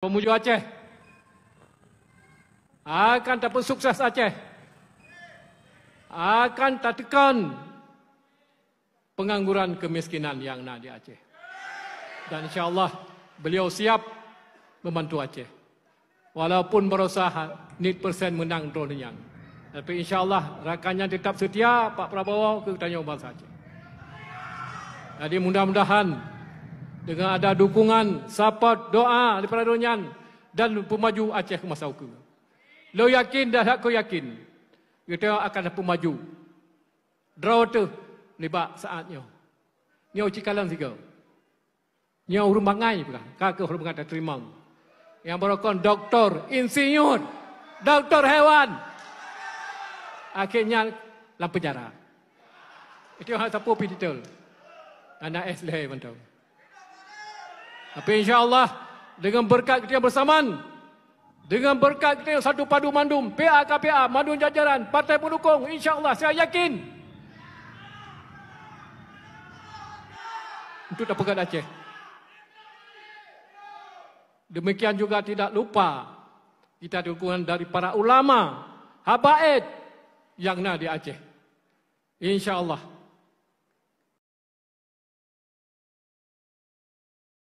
Memuju Aceh akan dapat sukses. Aceh akan tekan pengangguran, kemiskinan yang ada di Aceh. Dan insyaAllah beliau siap membantu Aceh. Walaupun berusaha need persen menang dronenya. Tapi insyaAllah rakannya tetap setia Pak Prabowo ke Tanjung Bangsa Aceh. Jadi mudah-mudahan dengan ada dukungan, support, doa daripada Donyan dan pemaju Aceh ke masa uku. Lo yakin dan aku yakin kita akan dapat maju. Draw tu lebak saatnya. Nyau cikalan tiga. Nyau rumbangai pula. Kakak rumbangai tak terima. Yang berokon doktor, insinyur, doktor hewan. Akhirnya dalam penjara. Itu yang siapa piditol. Anak SLH mentau. Tapi insyaAllah dengan berkat kita bersamaan, dengan berkat kita satu padu mandum, PA, KPA, mandum jajaran, partai pendukung, insyaAllah saya yakin untuk dapat Aceh. Demikian juga tidak lupa kita dukungan dari para ulama, habaib yang ada di Aceh. InsyaAllah